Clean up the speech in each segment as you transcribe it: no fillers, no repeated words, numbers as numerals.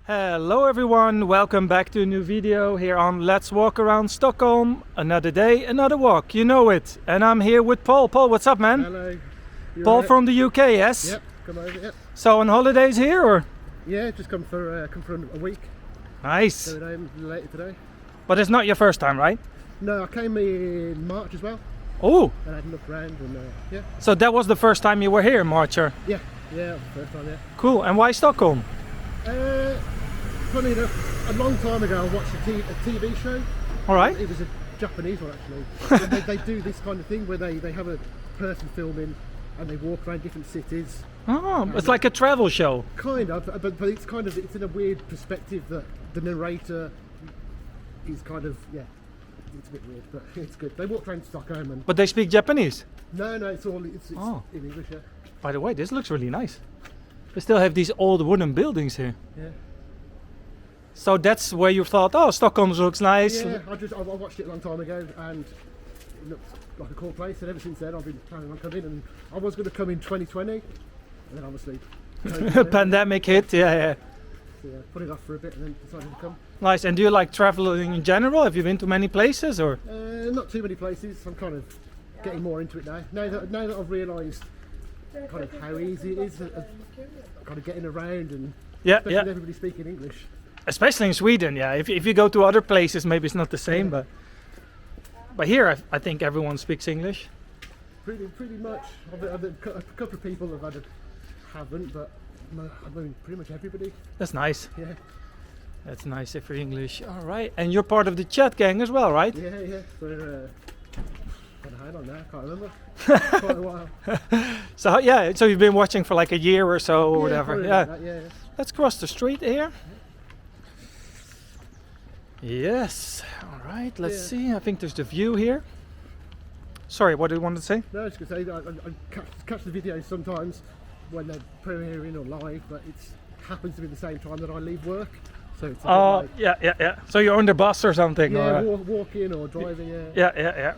Hello everyone, welcome back to a new video here on Let's Walk Around Stockholm. Another day, another walk, you know it. And I'm here with Paul. Paul, what's up, man? Hello. Paul from the UK, yes? Yep, come over, yep. So on holidays here or? Yeah, just come for a week. Nice. Going home later today. But it's not your first time, right? No, I came in March as well. Oh, And I had a look around and yeah. so that was the first time you were here in March, or? Yeah, that was the first time, yeah. Cool, and why Stockholm? Funny enough, a long time ago I watched a TV show. Alright. It was a Japanese one actually. they do this kind of thing where they have a person filming and they walk around different cities. Oh, it's like a travel show. Kind of, but it's in a weird perspective that the narrator is kind of, yeah, it's a bit weird, but it's good. They walk around Stockholm and... But they speak Japanese? No, it's Oh. in English, yeah. By the way, this looks really nice. We still have these old wooden buildings here. Yeah. So that's where you thought, oh, Stockholm looks nice. Yeah, I watched it a long time ago and it looked like a cool place, and ever since then I've been planning on coming, and I was going to come in 2020 and then obviously Pandemic hit, yeah. So, yeah, put it off for a bit and then decided to come. Nice. And do you like traveling in general? Have you been to many places or? Not too many places. I'm kind of getting more into it now. Now that I've realised kind of how easy it is, kind of getting around, and especially with everybody speaking English. Especially in Sweden, yeah. If you go to other places, maybe it's not the same, but here I think everyone speaks English. Pretty much. A couple of people haven't, but I mean pretty much everybody. That's nice. Yeah. That's nice if you're English. All right. And you're part of the chat gang as well, right? Yeah. So how long now? I can't remember. Quite a while. So you've been watching for like a year or so, or whatever. Yeah. Like that, yeah. Let's cross the street here. Yes. All right. Let's see. I think there's the view here. Sorry, what did you want to say? No, I was going to say I catch the videos sometimes when they're premiering or live, but it happens to be the same time that I leave work. So it's yeah. So you're on the bus or something? Yeah, or, walking or driving. Yeah.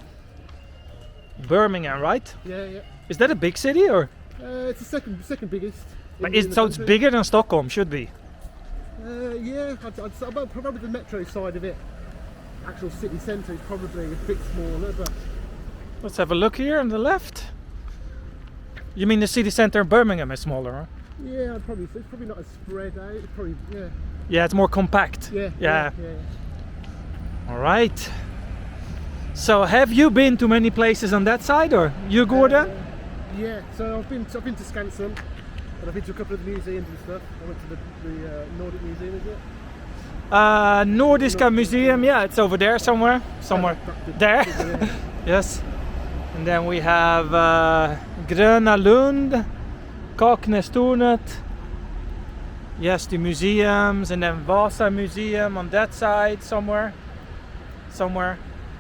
Birmingham, right? Yeah. Is that a big city or? It's the second biggest. It's bigger than Stockholm, should be. Yeah, I'd say probably the metro side of it. Actual city centre is probably a bit smaller, but... Let's have a look here on the left. You mean the city centre in Birmingham is smaller, huh? Yeah, it's probably not as spread out. It's probably, yeah. Yeah, it's more compact. Yeah. All right. So have you been to many places on that side, or you go there? Yeah, so I've been to Scandinavia, and I've been to a couple of the museums and stuff. I went to the Nordic Museum, is it? Nordiska Museum, yeah, it's over there somewhere. There. Yes. And then we have Gröna Lund, Kaknästornet. Yes, the museums, and then Vasa Museum on that side somewhere.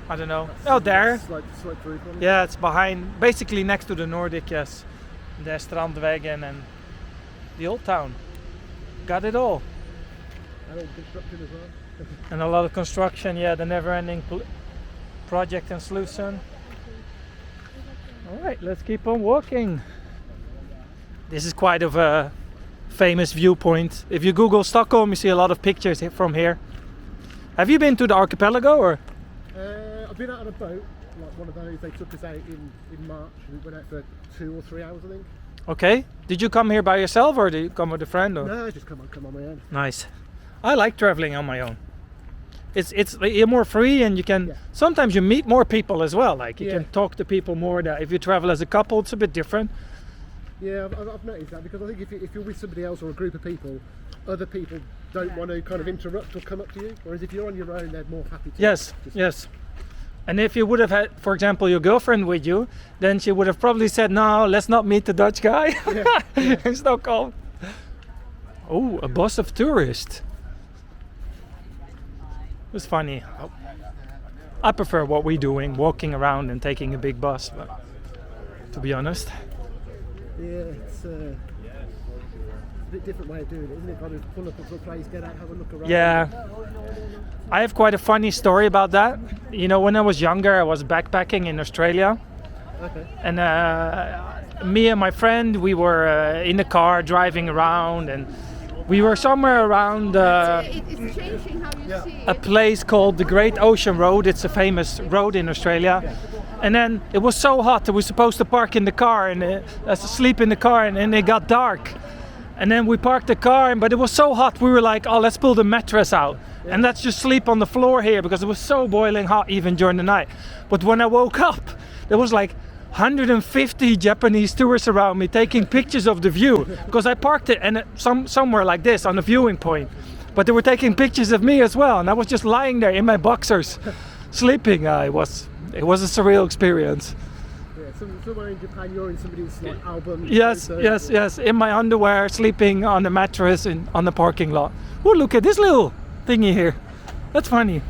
I don't know. There. Slight roof on it. Yeah, it's behind, basically next to the Nordic, yes. There's Strandvägen and the old town. Got it all. And all construction as well. And a lot of construction, yeah, the never-ending project in Slussen. All right, let's keep on walking. This is quite of a famous viewpoint. If you Google Stockholm, you see a lot of pictures from here. Have you been to the archipelago, or? I've been out on a boat, like one of those. They took us out in March. We went out for 2 or 3 hours, I think. Okay. Did you come here by yourself, or did you come with a friend? Or? No, I just come on my own. Nice. I like traveling on my own. It's you're more free, and you can sometimes you meet more people as well. Like you can talk to people more. That if you travel as a couple, it's a bit different. Yeah, I've noticed that, because I think if you're with somebody else or a group of people, other people don't want to kind of interrupt or come up to you. Whereas if you're on your own, they're more happy to. Yes. And if you would have had, for example, your girlfriend with you, then she would have probably said, "No, let's not meet the Dutch guy in Stockholm." Oh, a bus of tourists. It was funny. I prefer what we're doing, walking around and taking a big bus, but to be honest. Yeah, it's a bit different way of doing it, isn't it? Kind of pull up to a place, get out, have a look around. Yeah. I have quite a funny story about that. You know, when I was younger, I was backpacking in Australia. Okay. And me and my friend, we were in the car driving around, and We were somewhere around It's changing how you see a it. place called the Great Ocean Road. It's a famous road in Australia. And then it was so hot that we were supposed to park in the car and sleep in the car, and then it got dark. And then we parked the car, but it was so hot we were like, oh, let's pull the mattress out and let's just sleep on the floor here, because it was so boiling hot even during the night. But when I woke up, there was like 150 Japanese tourists around me taking pictures of the view, because I parked it and somewhere like this on the viewing point. But they were taking pictures of me as well, and I was just lying there in my boxers, sleeping. It was a surreal experience. Yeah, somewhere in Japan, you're in somebody's like album. Yes, in my underwear, sleeping on the mattress on the parking lot. Oh, look at this little thingy here. That's funny.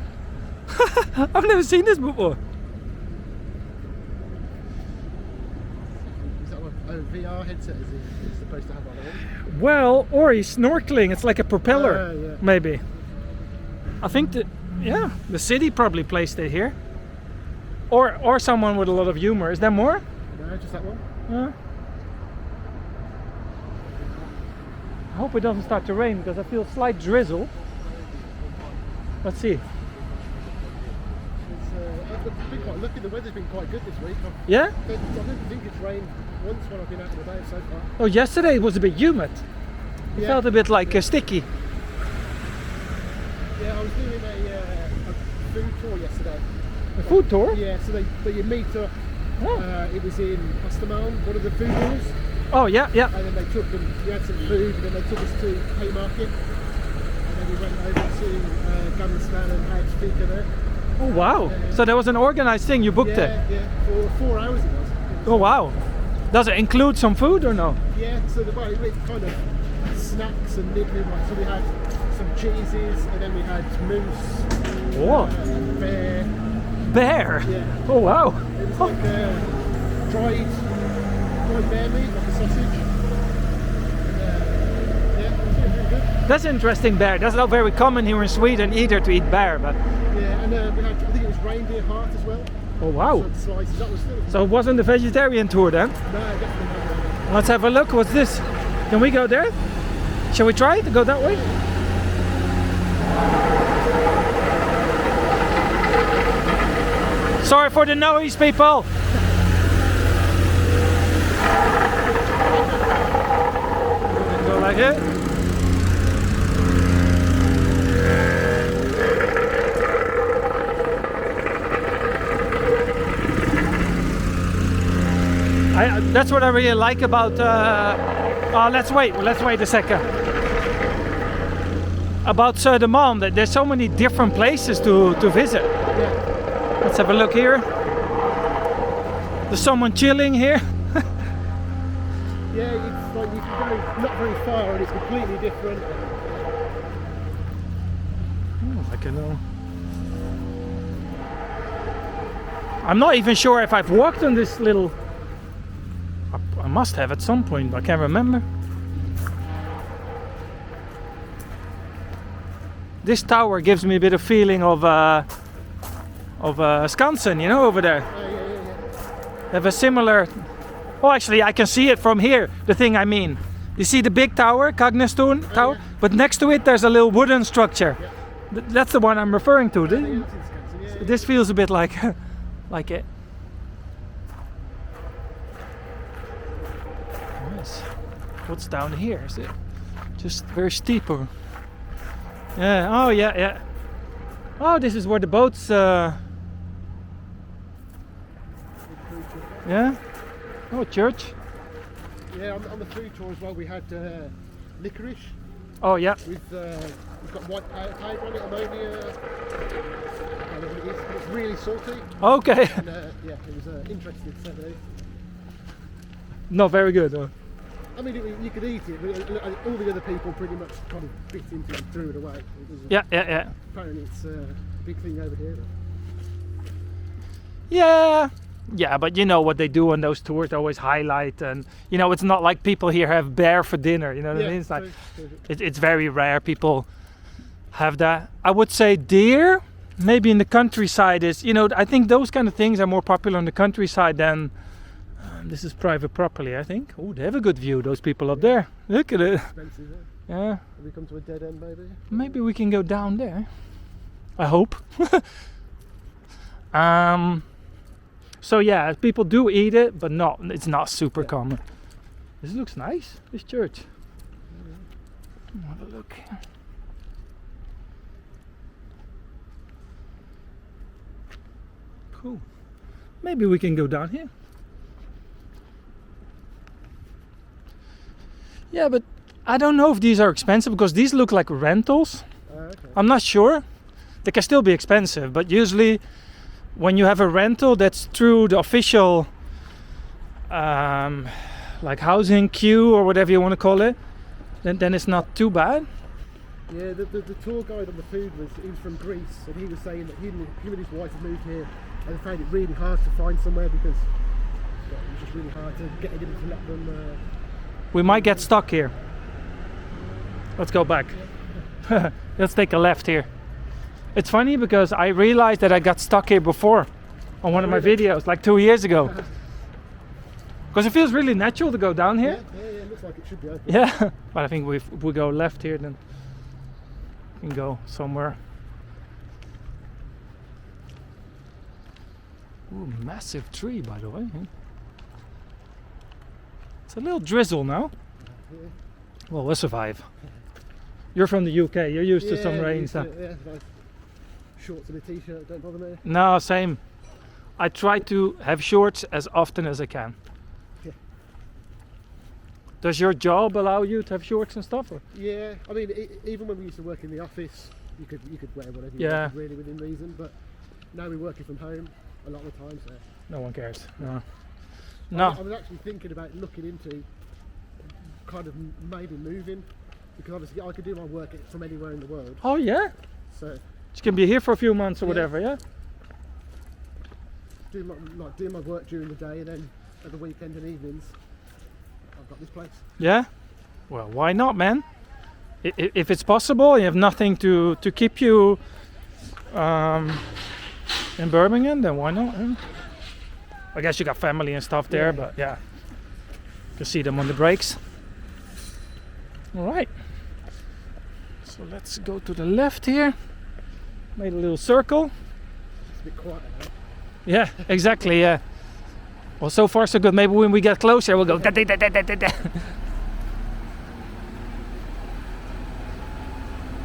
I've never seen this before. Is that a VR headset? Is it supposed to have on it? Well, or he's snorkeling. It's like a propeller, Yeah. maybe. I think that, yeah, the city probably placed it here. Or someone with a lot of humor. Is there more? No, just that one. I hope it doesn't start to rain, because I feel a slight drizzle. Let's see. I've been quite lucky. The weather's been quite good this week. Yeah? I don't think it's rained once when I've been out of the day so far. Oh, yesterday it was a bit humid. It Yeah. felt a bit like sticky. Yeah, I was doing a food tour yesterday. A food tour? Yeah, so you meet up. Oh. It was in Södermalm, one of the food halls. Oh, yeah. And then they took them, we had some food, and then they took us to Haymarket. And then we went over to Afghanistan and had fika there. Oh, wow. So there was an organized thing, you booked it? Yeah, for 4 hours it was. Oh, wow. Does it include some food or no? Yeah, so it kind of snacks and nibbling. So we had some cheeses, and then we had moose, Oh. bear. Bear? Yeah. Oh, wow. It was like dried bear meat, like a sausage. And, yeah, it was really good. That's interesting, bear. That's not very common here in Sweden either, to eat bear, but... Yeah, and we had, I think it was reindeer heart as well. Oh, wow. So slices, that was still... So it wasn't a vegetarian tour then? No, definitely not. Let's have a look. What's this? Can we go there? Shall we try to go that way? Sorry for the noise, people. Go like it. That's what I really like about. Let's wait a second. About Södermalm, that there's so many different places to visit. Yeah. Let's have a look here. There's someone chilling here. Yeah, it's like you can go not very far and it's completely different. I can know. I'm not even sure if I've walked on this little. I must have at some point, but I can't remember. This tower gives me a bit of feeling of Skansen, you know, over there. Yeah. They have a similar. Oh, actually, I can see it from here. The thing I mean, you see the big tower, Kagnestuen Tower, but next to it there's a little wooden structure. Yeah. That's the one I'm referring to. Yeah. This feels a bit like like it. Nice. What's down here? Is it just very steep or? Yeah. Oh yeah. Oh, this is where the boats. Yeah. Oh, church. Yeah, on the food tour as well, we had licorice. Oh yeah. We've got white powder on it, ammonia. I don't know what it is, but it's really salty. Okay. And, yeah, it was interesting to say the least. Not very good. Though. I mean, you could eat it, but all the other people pretty much kind of bit into it and threw it away. Yeah. Apparently it's a big thing over here. Yeah, but you know what they do on those tours, they always highlight, and you know, it's not like people here have bear for dinner, you know what I mean? It's like, it's very rare people have that. I would say deer, maybe in the countryside is, you know, I think those kind of things are more popular in the countryside than, this is private property, I think. Oh, they have a good view, those people up there. Look at it. Expensive, Yeah. Have we come to a dead end, maybe? Maybe we can go down there. I hope. So yeah, people do eat it, but it's not super common. This looks nice, this church. Have a look. Cool. Maybe we can go down here. Yeah, but I don't know if these are expensive because these look like rentals. Okay. I'm not sure. They can still be expensive, but usually when you have a rental that's through the official like housing queue or whatever you want to call it, then it's not too bad. Yeah, the tour guide on the food he was from Greece, and he was saying that him and his wife had moved here and they found it really hard to find somewhere because it was just really hard to get anyone to let them. We might get stuck here. Let's go back. Let's take a left here. It's funny because I realized that I got stuck here before on one of my videos, like 2 years ago. Because it feels really natural to go down here. Yeah, it looks like it should be open. Yeah, but I think if we go left here, then we can go somewhere. Ooh, massive tree, by the way. It's a little drizzle now. Well, we'll survive. You're from the UK, you're used to some rain. So. Yeah, nice shorts and a t-shirt, don't bother me. No, same. I try to have shorts as often as I can. Yeah. Does your job allow you to have shorts and stuff? Or? Yeah, I mean, even when we used to work in the office, you could wear whatever you Yeah. wanted, really within reason. But now we're working from home a lot of the time, so No one cares. No. I was actually thinking about looking into kind of maybe moving, because obviously I could do my work from anywhere in the world. Oh yeah? So You can be here for a few months or whatever, yeah? do my work during the day, and then at the weekend and evenings, I've got this place. Yeah? Well, why not, man? If it's possible, you have nothing to keep you in Birmingham, then why not? Yeah? I guess you got family and stuff there, but yeah. You can see them on the breaks. Alright. So let's go to the left here. Made a little circle. It's a bit quiet now. Yeah, exactly, yeah. Well, so far so good. Maybe when we get closer we'll go da da da da da da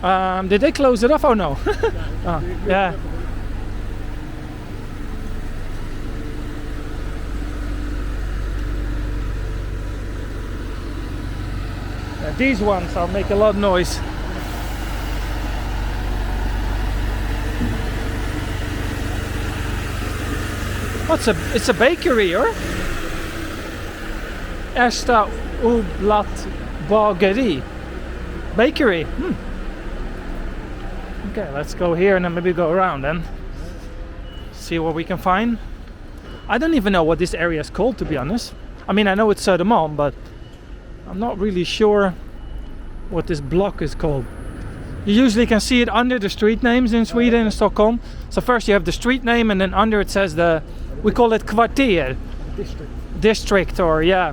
da. Did they close it off? Oh no. Oh, yeah. Yeah, these ones are make a lot of noise. It's a bakery, or? Ersta Oblat Bageri. Bakery. Okay, let's go here and then maybe go around then. See what we can find. I don't even know what this area is called, to be honest. I mean, I know it's Södermalm, but I'm not really sure what this block is called. You usually can see it under the street names in Sweden and Stockholm. So first you have the street name, and then under it says we call it kvarter. District, or yeah.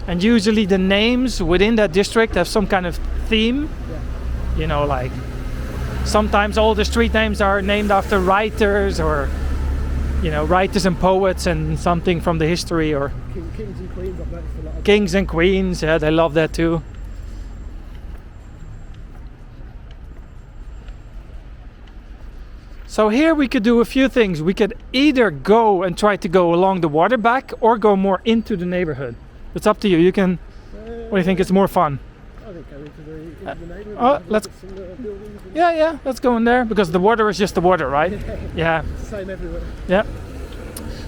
And usually the names within that district have some kind of theme. You know, like sometimes all the street names are named after writers, or you know, writers and poets and something from the history, or Kings and Queens. I've noticed a lot of Kings and Queens. Yeah, they love that too. So here we could do a few things. We could either go and try to go along the water back, or go more into the neighborhood. It's up to you. You can. What do you think is more fun? I think go into the neighborhood. Let's. Some buildings and Yeah, let's go in there, because the water is just the water, right? Yeah. same everywhere. Yeah.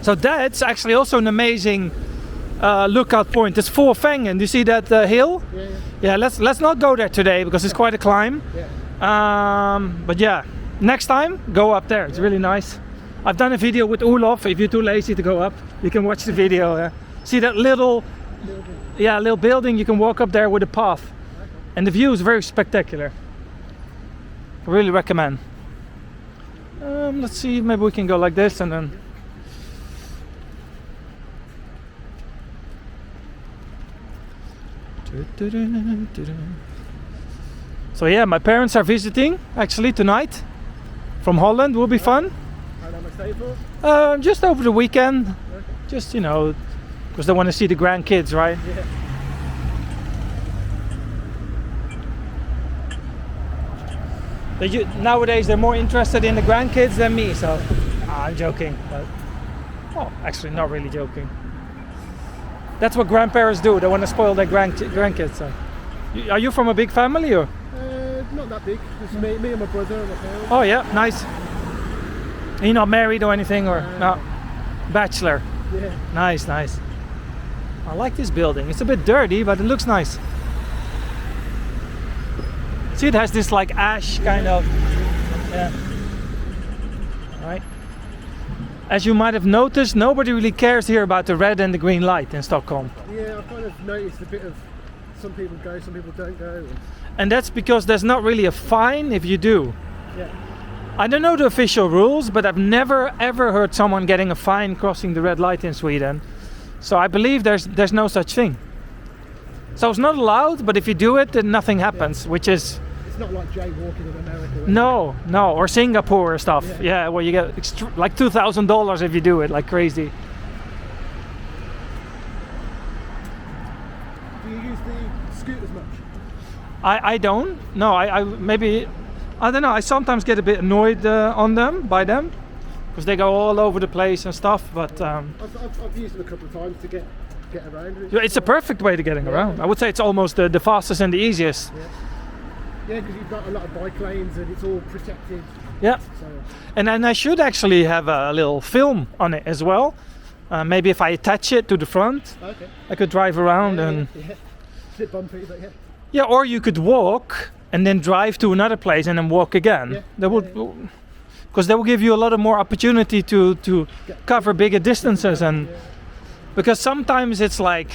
So that's actually also an amazing lookout point. It's Fåfängen. Do you see that hill? Yeah. Yeah. Let's not go there today because it's quite a climb. Yeah. But yeah, next time go up there. It's really nice. I've done a video with Olof. If you're too lazy to go up, you can watch the video. See that little building? You can walk up there with a path, and the view is very spectacular. I really recommend. Let's see. Maybe we can go like this and then. So yeah, my parents are visiting actually tonight from Holland. Will be fun. How long am I staying for? Just over the weekend. Okay. Just, you know, because they want to see the grandkids, right? Yeah. Nowadays they're more interested in the grandkids than me, so I'm joking, but actually not really joking. That's what grandparents do. They want to spoil their grandkids. So. Are you from a big family or? Not that big. Just me and my brother and my parents. Oh yeah, nice. You're not married or anything, or no? Bachelor. Yeah. Nice. I like this building. It's a bit dirty, but it looks nice. See, it has this like ash kind of. Yeah. All right. As you might have noticed, nobody really cares here about the red and the green light in Stockholm. Yeah, I've kind of noticed a bit of some people go, some people don't go. And that's because there's not really a fine if you do. Yeah. I don't know the official rules, but I've never ever heard someone getting a fine crossing the red light in Sweden. So I believe there's no such thing. So it's not allowed, but if you do it, then nothing happens, which is... It's not like jaywalking in America. No, or Singapore or stuff. Yeah, where you get like $2,000 if you do it, like crazy. Do you use the scooters much? I don't. No, I maybe... I don't know, I sometimes get a bit annoyed by them. Because they go all over the place and stuff, but... I've used them a couple of times to get around. It's a perfect way to getting around. I would say it's almost the fastest and the easiest. Yeah, because you've got a lot of bike lanes and it's all protected. Yeah. So. And then I should actually have a little film on it as well. Maybe if I attach it to the front, Okay. I could drive around and... Yeah. It's a bit bumpy, but yeah. Yeah, or you could walk and then drive to another place and then walk again. Yeah. That would... Because that will give you a lot of more opportunity to cover bigger distances. And because sometimes it's like,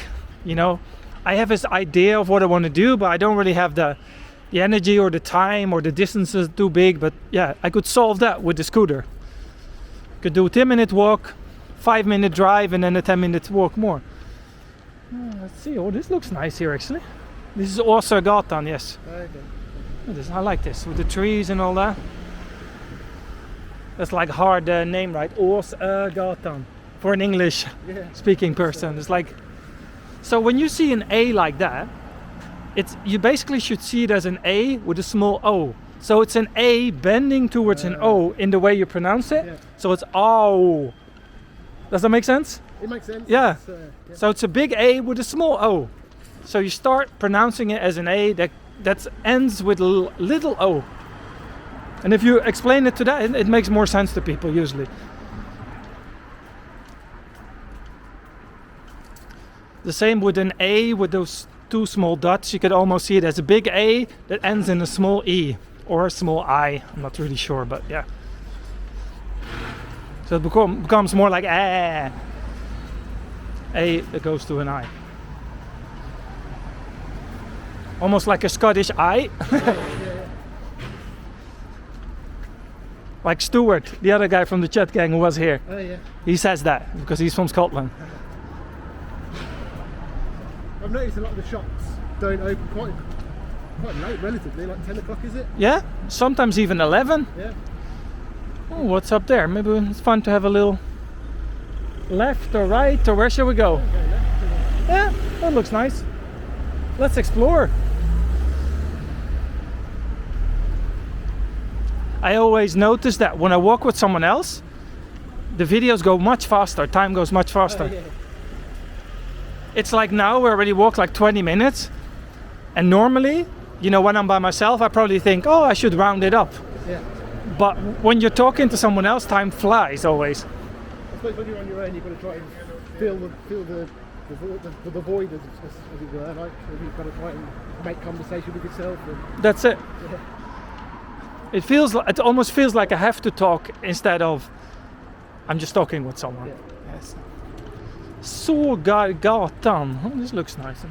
you know, I have this idea of what I want to do, but I don't really have the energy or the time, or the distance is too big. But yeah, I could solve that with the scooter. Could do a 10-minute walk, 5-minute drive, and then a 10-minute walk more. Let's see. Oh, this looks nice here actually. This is Åsögatan, yes. Okay. I like this with the trees and all that. That's like hard name, right? Åsögatan for an English speaking person. It's like, so when you see an A like that, you basically should see it as an A with a small O. So it's an A bending towards an O in the way you pronounce it. Yeah. So it's O. Does that make sense? It makes sense. Yeah. So it's a big A with a small O. So you start pronouncing it as an A that ends with a little O. And if you explain it to that, it makes more sense to people usually. The same with an A with those two small dots. You could almost see it as a big A that ends in a small E or a small I. I'm not really sure, but yeah. So it becomes more like A that goes to an I. Almost like a Scottish I. Like Stuart, the other guy from the chat gang who was here. Oh yeah. He says that because he's from Scotland. I've noticed a lot of the shops don't open quite late, relatively, like 10 o'clock, is it? Yeah, sometimes even 11. Yeah. Oh, what's up there? Maybe it's fun to have a little left or right, or where shall we go? Yeah, that looks nice. Let's explore. I always notice that when I walk with someone else, the videos go much faster, time goes much faster. Oh, yeah. It's like now we already walked like 20 minutes, and normally, you know, when I'm by myself, I probably think, oh, I should round it up. Yeah. But when you're talking to someone else, time flies always. I suppose when you're on your own, you've got to try and fill the void, as it were. Like, you've got to try and make conversation with yourself. And, That's it. yeah. It almost feels like I have to talk instead of I'm just talking with someone. Yeah. Yes. Sågatan. Oh, this looks nice.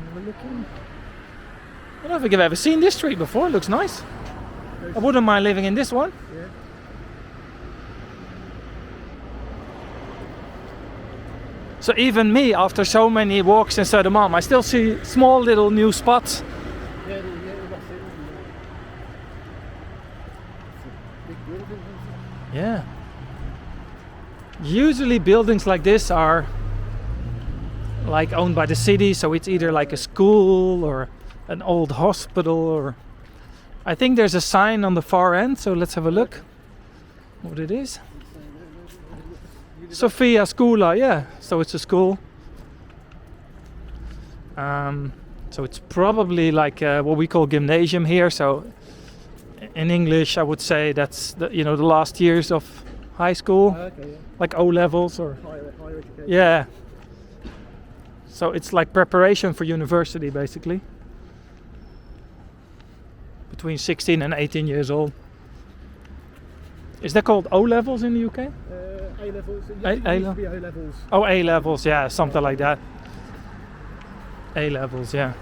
I don't think I've ever seen this street before. It looks nice. I wouldn't mind living in this one. Yeah. So even me, after so many walks in Södermalm, I still see small little new spots. Yeah, that's it, isn't it? It's a big building, isn't it? Yeah. Usually buildings like this are like owned by the city, so it's either like a school or an old hospital, or I think there's a sign on the far end, so let's have a look what it is. Sofia Skola, yeah, so it's a school. So it's probably like what we call gymnasium here, so in English I would say that's the last years of high school. Okay, yeah. Like O levels or Higher education. yeah. So it's like preparation for university basically. Between 16 and 18 years old. Is that called O levels in the UK? A levels. A It used level? to be O levels. Oh, A levels, yeah, something like that. A levels, yeah.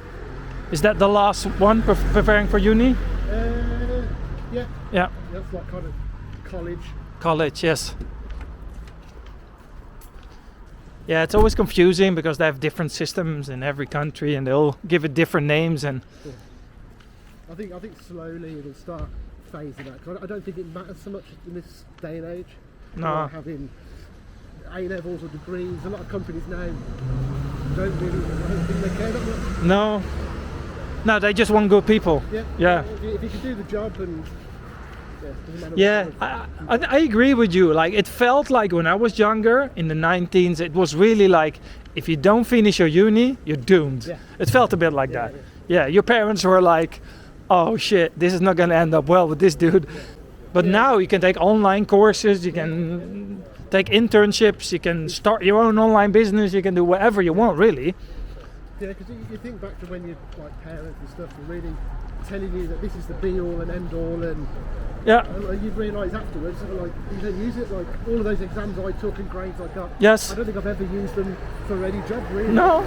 Is that the last one preparing for uni? Yeah. Yeah. That's like kind of college. College, yes. Yeah, it's always confusing because they have different systems in every country and they'll give it different names and I think slowly it'll start phasing out. 'Cause I don't think it matters so much in this day and age. No. Like having A levels or degrees. A lot of companies now I don't think they care that much. No, they just want good people. Yeah. If you can do the job and doesn't matter Yeah, what I agree with you. Like it felt like when I was younger in the 19s, it was really like if you don't finish your uni, you're doomed. Yeah. It felt a bit like that. Yeah, your parents were like, "Oh shit, this is not gonna end up well with this dude." But now you can take online courses, you can take internships, you can start your own online business, you can do whatever you want, really. Yeah, because you think back to when your like parents and stuff were really telling you that this is the be all and end all, and Yeah. you'd realise afterwards that like you don't use it. Like all of those exams I took and grades I got. Yes. I don't think I've ever used them for any job really. No.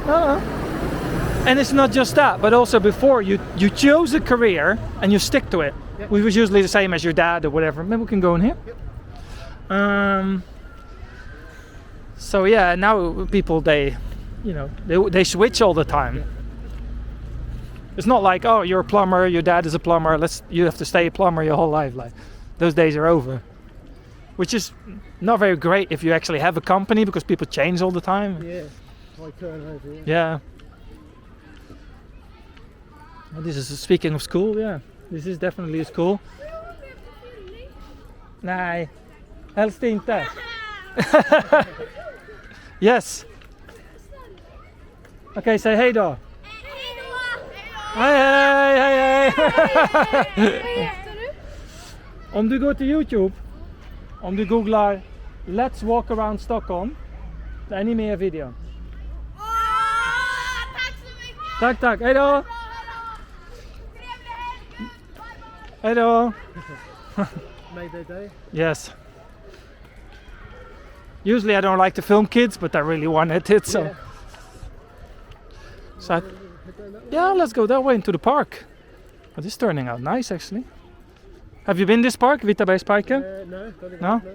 And it's not just that, but also before you chose a career and you stick to it. Yep. We was usually the same as your dad or whatever. Maybe we can go in here. Yep. So yeah, now people they switch all the time. It's not like, oh, you're a plumber, your dad is a plumber, you have to stay a plumber your whole life. Like those days are over. Which is not very great if you actually have a company because people change all the time. Yeah. High turnover. Yeah. Well, this is speaking of school, yeah. This is definitely a school. Nej, helst inte. Yes. Okay, say hej då. Hej. Om du går till YouTube, om du googlar Let's walk around Stockholm, då är ni med i videon. Tack, hej då. Hej då. Made their day. Yes. Usually I don't like to film kids, but I really wanted it, so. Yeah. So yeah, let's go that way into the park. Oh, this is turning out nice, actually. Have you been this park, Vitabergsparken? No, don't think No? I have, no.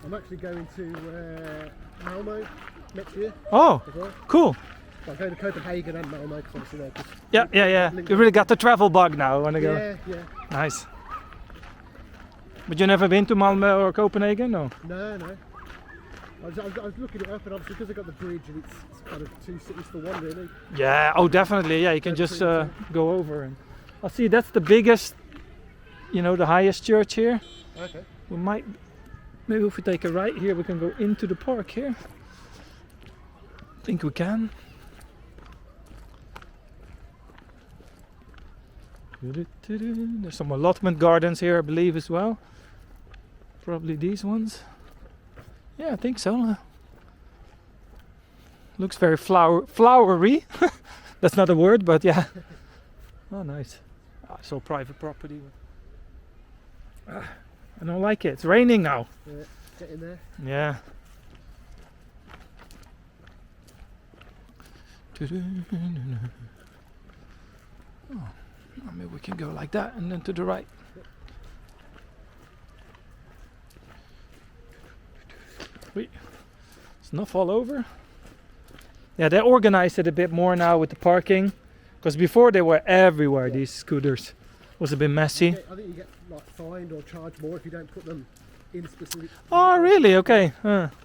I'm actually going to Malmo next year Oh, as well. cool. I'm going to Copenhagen and Malmo because obviously they're just Yeah. You really got the travel bug now. Wanna go? yeah. Nice. But you never been to Malmö or Copenhagen, no? No. I was looking it up, and obviously because I got the bridge, and it's kind of two cities for one, really. Yeah. Oh, definitely. Yeah, you can Yeah, just pretty go over and. I see that's the biggest, the highest church here. Okay. We might, maybe if we take a right here, we can go into the park here. I think we can. There's some allotment gardens here, I believe, as well. Probably these ones. Yeah, I think so. Looks very flowery. That's not a word, but yeah. Oh, nice. It's all private property. I don't like it. It's raining now. Yeah, get in there. Yeah. Oh, maybe we can go like that and then to the right. Sweet. Snuff all over. Yeah, they organized it a bit more now with the parking. Because before they were everywhere, these scooters. It was a bit messy. I think you get like fined or charged more if you don't put them in specific. Oh, really? Okay.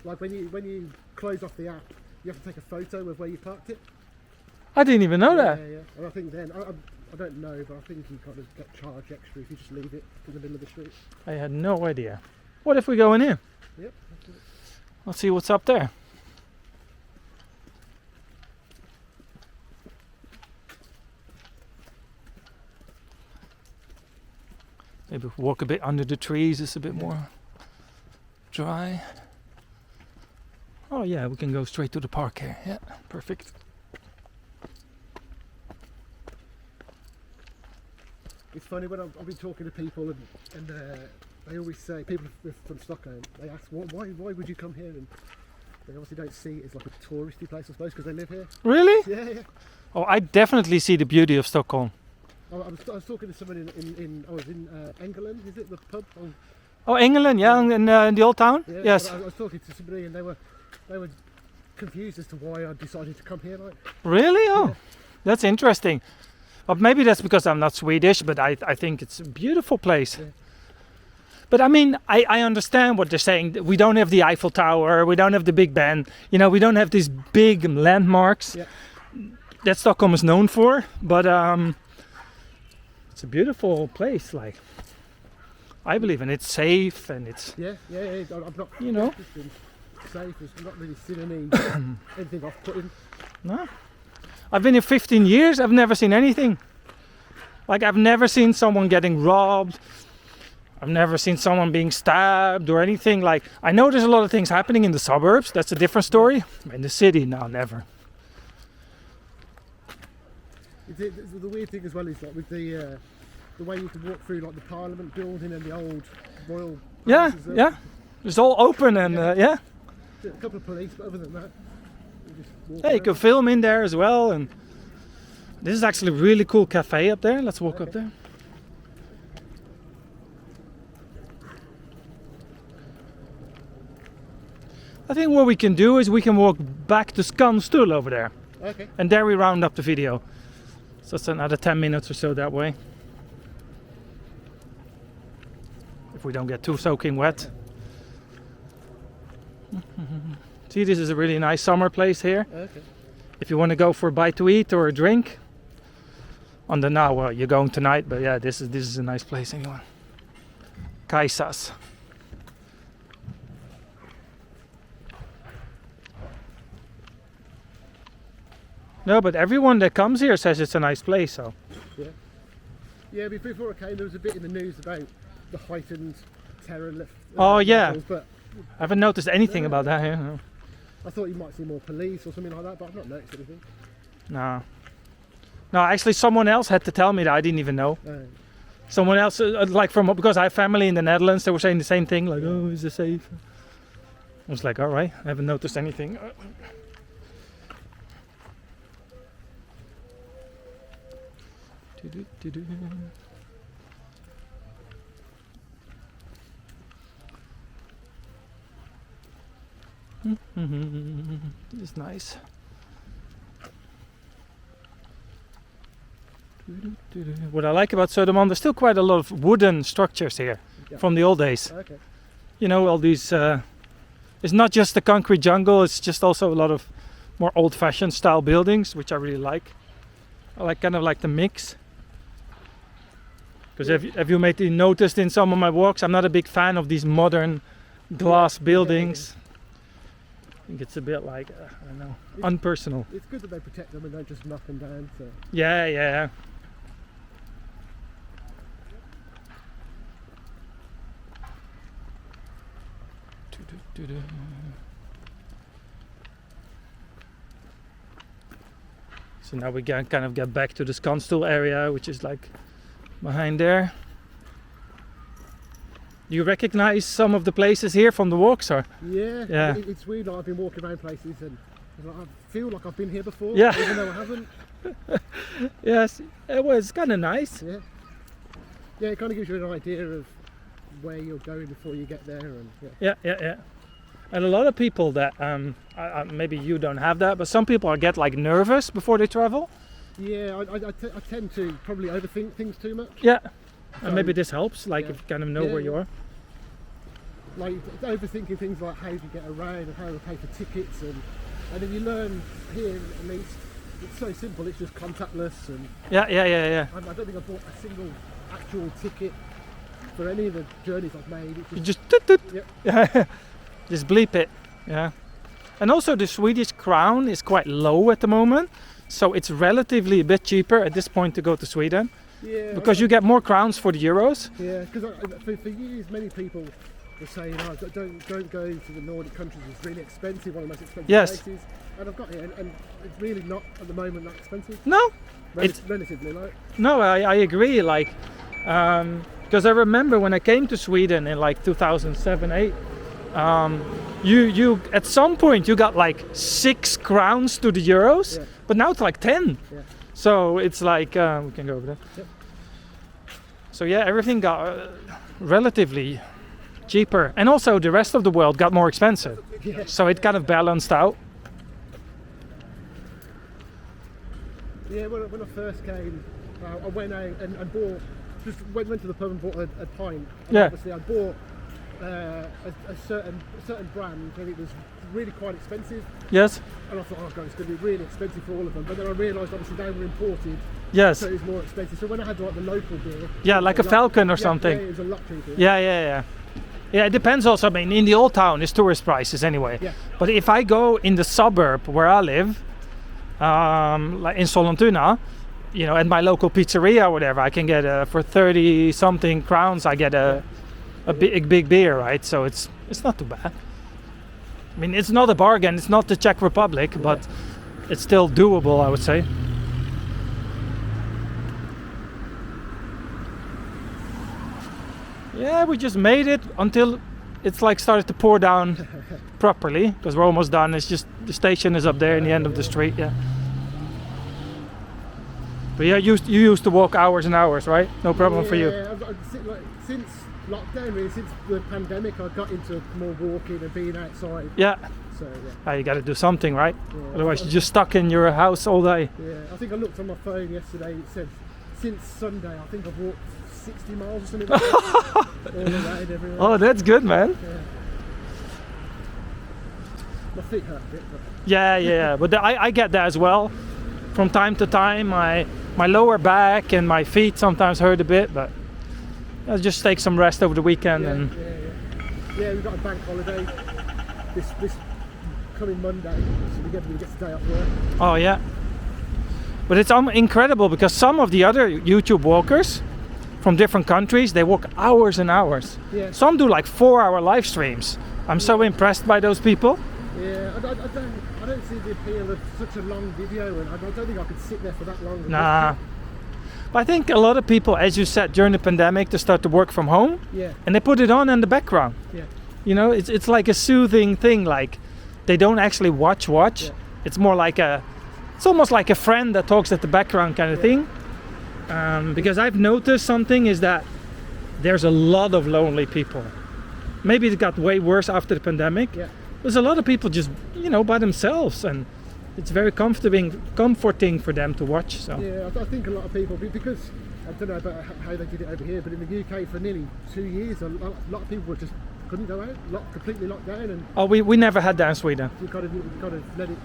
Like when you close off the app, you have to take a photo of where you parked it. I didn't even know that. Yeah. And I think then I don't know, but I think you kind of get charged extra if you just leave it in the middle of the street. I had no idea. What if we go in here? Yep. That's it. Let's see what's up there. Maybe walk a bit under the trees, it's a bit more dry. Oh yeah, we can go straight to the park here. Yeah, perfect. It's funny when I've been talking to people and they always say, people from Stockholm, they ask, why would you come here? And they obviously don't see it as like a touristy place, I suppose, because they live here. Really? Yeah. Oh, I definitely see the beauty of Stockholm. I was talking to someone in England, is it the pub? Oh, England, yeah, in the old town? Yeah, Yes. I was talking to somebody and they were confused as to why I decided to come here. Like. Really? Oh, Yeah. that's interesting. But maybe that's because I'm not Swedish, but I think it's a beautiful place. Yeah. But I mean, I understand what they're saying. We don't have the Eiffel Tower, we don't have the Big Ben, you know, we don't have these big landmarks Yeah. that Stockholm is known for. But it's a beautiful place, like, I believe, and it's safe and it's, Yeah. I'm not. you know, It's been safe. I've not really seen anything off-putting. no. I've been here 15 years, I've never seen anything. Like, I've never seen someone getting robbed. I've never seen someone being stabbed or anything. Like, I know there's a lot of things happening in the suburbs, that's a different story. In the city, no, never. The weird thing as well is like with the way you can walk through like the Parliament building and the old royal. Yeah, houses, yeah. It's all open and yeah. A couple of police, but other than that, you just walk Yeah, you around. can film in there as well. And this is actually a really cool cafe up there. Let's walk up there. I think what we can do is we can walk back to Skanstull over there. Okay. And there we round up the video. So it's another 10 minutes or so that way. If we don't get too soaking wet. See, this is a really nice summer place here. Okay. If you want to go for a bite to eat or a drink. On the now, well, you're going tonight, but yeah, this is a nice place anyway. Kaisas. No, but everyone that comes here says it's a nice place, so. Yeah, before I came, there was a bit in the news about the heightened terror left. Oh, yeah. levels, but I haven't noticed anything about that here. No. I thought you might see more police or something like that, but I've not noticed anything. No. No, actually, someone else had to tell me that. I didn't even know. Someone else, like because I have family in the Netherlands, they were saying the same thing, like, oh, is it safe? I was like, all right, I haven't noticed anything. This is nice. What I like about Södermalm, there's still quite a lot of wooden structures here from the old days. Okay. You know, all these, it's not just the concrete jungle, it's just also a lot of more old-fashioned style buildings, which I really like. I like kind of like the mix. Because have you maybe noticed in some of my walks, I'm not a big fan of these modern glass buildings. I think it's a bit like, I don't know, unpersonal. It's good that they protect them and don't just knock them down. So. Yeah, yeah. So now we can kind of get back to the Skanstull area, which is like behind there. Do you recognize some of the places here from the walks, or? Yeah. It's weird. Like, I've been walking around places and I feel like I've been here before, Yeah. even though I haven't. Yes, it was kind of nice. Yeah. Yeah, it kind of gives you an idea of where you're going before you get there, and Yeah. And a lot of people that maybe you don't have that, but some people get like nervous before they travel. Yeah, I tend to probably overthink things too much. Yeah, So, and maybe this helps, like yeah. if you kind of know Yeah, where you yeah. are. Like overthinking things like how do you get around and how to pay for tickets, and then you learn here at least it's so simple. It's just contactless, and Yeah. I don't think I bought a single actual ticket for any of the journeys I've made. It's You just, just toot, Yep. yeah, just bleep it. Yeah, and also the Swedish crown is quite low at the moment, so it's relatively a bit cheaper at this point to go to Sweden yeah, because you get more crowns for the euros. yeah, because for years many people were saying, "Oh, don't go to the Nordic countries. It's really expensive, one of the most expensive Yes. places." And I've got it, and it's really not at the moment that expensive. No, it's Relatively, like. no, I agree. Like, because I remember when I came to Sweden in like 2007-8. You at some point you got like 6 crowns to the euros, Yeah. but now it's like 10. Yeah. So it's like we can go over there. Yep. So yeah, everything got relatively cheaper, and also the rest of the world got more expensive. Yeah. So it kind of balanced out. Yeah, when I first came, I went out and bought, just went to the pub and bought a pint. And Yeah. obviously I bought a certain brand, and it was really quite expensive. Yes. And I thought, oh god, it's going to be really expensive for all of them. But then I realised obviously they were imported, Yes. so it was more expensive. So when I had like the local beer, Yeah, like a Falcon or something. yeah, it was a lot cheaper. Yeah. Yeah, it depends also. I mean, in the old town, it's tourist prices anyway. Yeah. But if I go in the suburb where I live, like in Sollentuna, you know, at my local pizzeria or whatever, I can get for 30 something crowns. I get a big beer, right? So it's not too bad. I mean, it's not a bargain. It's not the Czech Republic, but it's still doable, I would say. Yeah, we just made it until it's like started to pour down properly, because we're almost done. It's just the station is up there in the end of the street. Yeah. But yeah, you used to walk hours and hours, right? No problem for you. Yeah, since lockdown, really, since the pandemic, I got into more walking and being outside. Yeah. So yeah. You got to do something, right? Yeah. Otherwise, you're just stuck in your house all day. Yeah, I think I looked on my phone yesterday. It said since Sunday, I think I've walked 60 miles or something like that. All around everywhere. Oh, that's good, man. Yeah. My feet hurt a bit, but Yeah. But I get that as well. From time to time, my lower back and my feet sometimes hurt a bit, but I'll just take some rest over the weekend. And yeah, we've got a bank holiday this coming Monday, so we get a day off work. Oh yeah. But it's incredible because some of the other YouTube walkers from different countries, they walk hours and hours. Yeah. Some do like 4-hour live streams. I'm so impressed by those people. Yeah, I don't see the appeal of such a long video, and I don't think I could sit there for that long. Nah. But I think a lot of people, as you said, during the pandemic, they start to work from home. Yeah. And they put it on in the background. Yeah. You know, it's like a soothing thing. Like they don't actually watch. Yeah. It's more like it's almost like a friend that talks at the background kind of thing. Because I've noticed something is that there's a lot of lonely people. Maybe it got way worse after the pandemic. Yeah. There's a lot of people just, you know, by themselves, and it's very comforting for them to watch. So Yeah, I think a lot of people, because I don't know about how they did it over here, but in the UK for nearly 2 years, a lot of people just couldn't go out, completely locked down, and we never had that in Sweden. you kind of let it.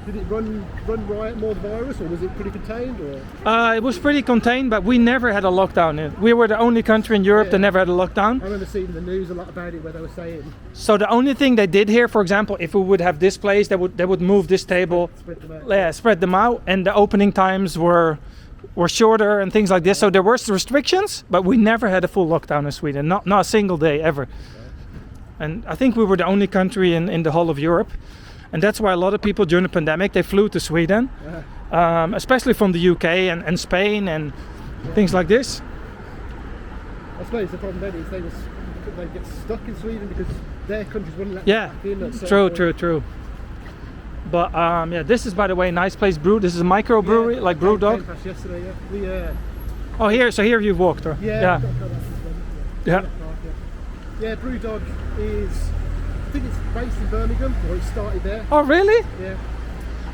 Did it run riot more the virus, or was it pretty contained? Or It was pretty contained, but we never had a lockdown. We were the only country in Europe that never had a lockdown. I remember seeing in the news a lot about it, where they were saying So the only thing they did here, for example, if we would have this place, they would move this table, spread them out. yeah, spread them out, and the opening times were shorter and things like this. So there were restrictions, but we never had a full lockdown in Sweden, not a single day ever. And I think we were the only country in the whole of Europe. And that's why a lot of people during the pandemic, they flew to Sweden, especially from the UK and Spain and things like this. I suppose the problem then is they get stuck in Sweden because their countries wouldn't let them back in. At certain point. True. But yeah, this is, by the way, a nice place brew. This is a micro brewery, like Brewdog. Came past yesterday, yeah. Oh, here you've walked, or? Yeah. Yeah. Brewdog is, I think it's based in Birmingham, or it started there. Oh, really? Yeah.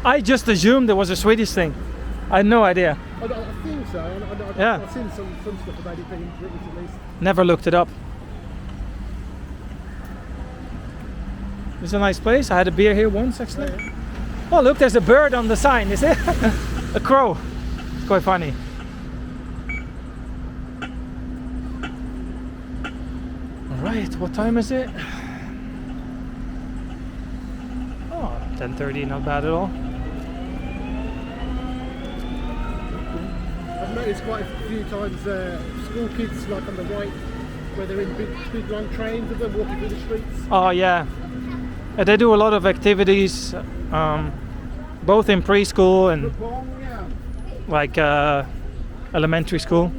I just assumed it was a Swedish thing. I had no idea. I think so. Yeah. I've seen some stuff about it being British at least. Never looked it up. It's a nice place. I had a beer here once actually. Yeah. Oh look, there's a bird on the sign, is it? A crow. It's quite funny. Alright, what time is it? Oh, 10:30, not bad at all. I've noticed quite a few times school kids, like on the right, where they're in big long trains of them walking through the streets. Oh yeah. They do a lot of activities, both in preschool and like elementary school.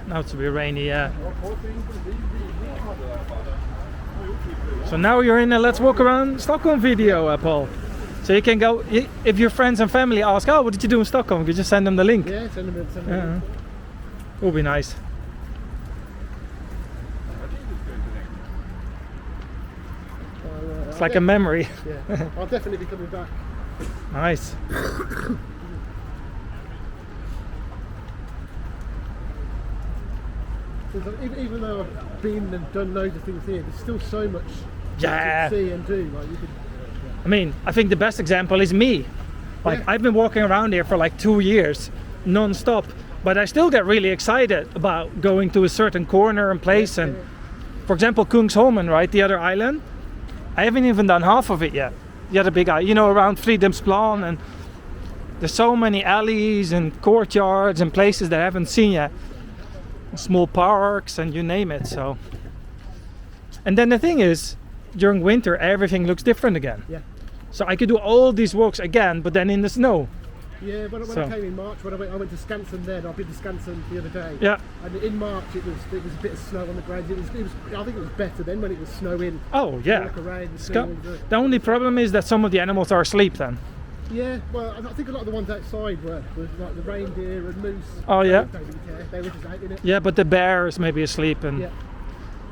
Now it's a bit rainy, yeah. So now you're in a Let's Walk Around Stockholm video, Paul. So you can go, if your friends and family ask, oh, what did you do in Stockholm? You just send them the link. Yeah, send them the link. It will be nice. It's like a memory. Yeah, I'll definitely be coming back. Nice. Even though I've been and done loads of things here, there's still so much Yeah. to see and do. Like you could, I mean, I think the best example is me. Like, Yeah. I've been walking around here for like 2 years, non-stop, but I still get really excited about going to a certain corner and place. And for example, Kungsholmen, right, the other island, I haven't even done half of it yet. The other big island, you know, around Fridhemsplan, and there's so many alleys and courtyards and places that I haven't seen yet. Small parks and you name it. So, and then the thing is, during winter everything looks different again. Yeah. So I could do all these walks again, but then in the snow. Yeah, when I came in March, when I went to Skansen then, I've been to Skansen the other day. Yeah. And in March it was a bit of snow on the ground. It was I think it was better then when it was snowing. Oh yeah. Walk around and see all The only problem is that some of the animals are asleep then. Yeah, well, I think a lot of the ones outside were like the reindeer and moose. Oh yeah. They didn't care. They were just out in it. Yeah, but the bear is maybe asleep and Yeah.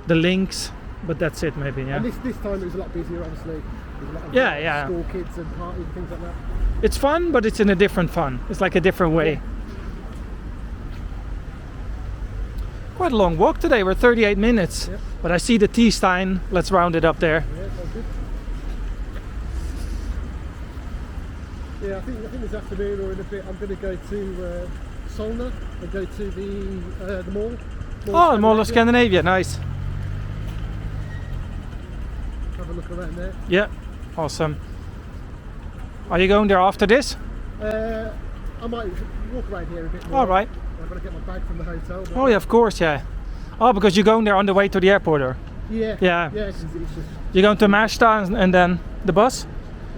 the lynx, but that's it maybe. Yeah. And this time it was a lot busier, obviously. With a lot of Yeah. school kids and parties and things like that. It's fun, but it's in a different fun. It's like a different way. Quite a long walk today. We're 38 minutes, Yeah. but I see the T-Stein. Let's round it up there. Yeah, sounds good. Yeah, I think this afternoon or in a bit I'm going to go to Solna and go to the mall. Oh, the Mall of Scandinavia, nice. Have a look around there. Yeah, awesome. Are you going there after this? I might walk around here a bit more. All right. I've got to get my bag from the hotel. but- Oh yeah, of course, yeah. Oh, because you're going there on the way to the airport, or Yeah. Yeah. Yeah, it's just, you're going to Märsta and then the bus?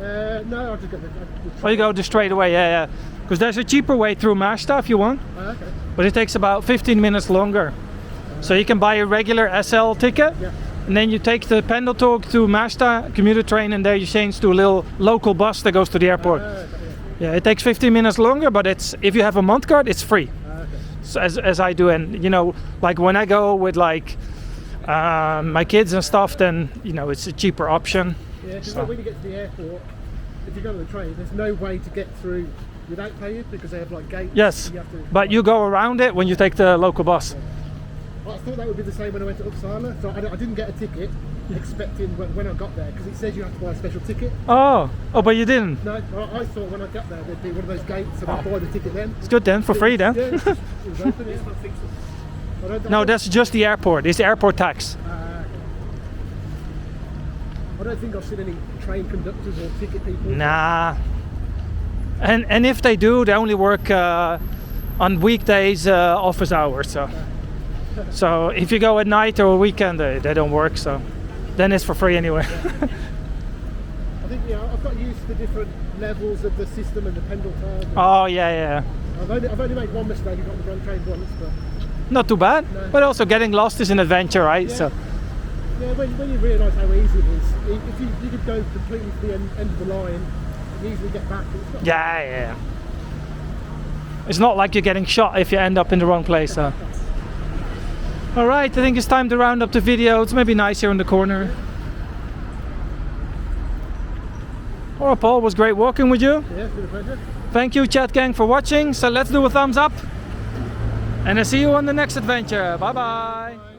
no, I'll just get the Or you go just straight away, yeah. Because there's a cheaper way through Märsta if you want, okay. but it takes about 15 minutes longer. So you can buy a regular SL ticket, Yeah. and then you take the Pendeltåg to Märsta commuter train, and there you change to a little local bus that goes to the airport. Okay. Yeah, it takes 15 minutes longer, but it's if you have a month card, it's free. Okay. So as I do, and you know, like when I go with like my kids and stuff, then you know it's a cheaper option. Yeah, because So- when you get to the airport, if you go on the train, there's no way to get through without paying because they have like gates. Yes, You have to, but you go around it when you take the local bus. I thought that would be the same when I went to Uppsala, so I didn't get a ticket expecting when I got there because it says you have to buy a special ticket. Oh, but you didn't. No, I thought when I got there there'd be one of those gates and I'd buy the ticket then. It's good then, for free then. Yeah, it was open. It's not fixed. No, that's just the airport. It's the airport tax. I don't think I've seen any train conductors or ticket people. Nah. And if they do, they only work on weekdays, office hours. So if you go at night or a weekend, they don't work. So then it's for free anyway. I think I've got used to the different levels of the system and the Pendeltåg. Oh yeah. I've only made one mistake. I got on the wrong train once, but Not too bad. No. But also getting lost is an adventure, right? Yeah. So yeah, when you realise how easy it is, if you could go completely to the end of the line and easily get back. It's not yeah. It's not like you're getting shot if you end up in the wrong place. So. All right, I think it's time to round up the video. It's maybe nice here in the corner. All right, Paul, it was great walking with you. Yeah, it's been a pleasure. Thank you, chat gang, for watching. So let's do a thumbs up. And I'll see you on the next adventure. Bye bye.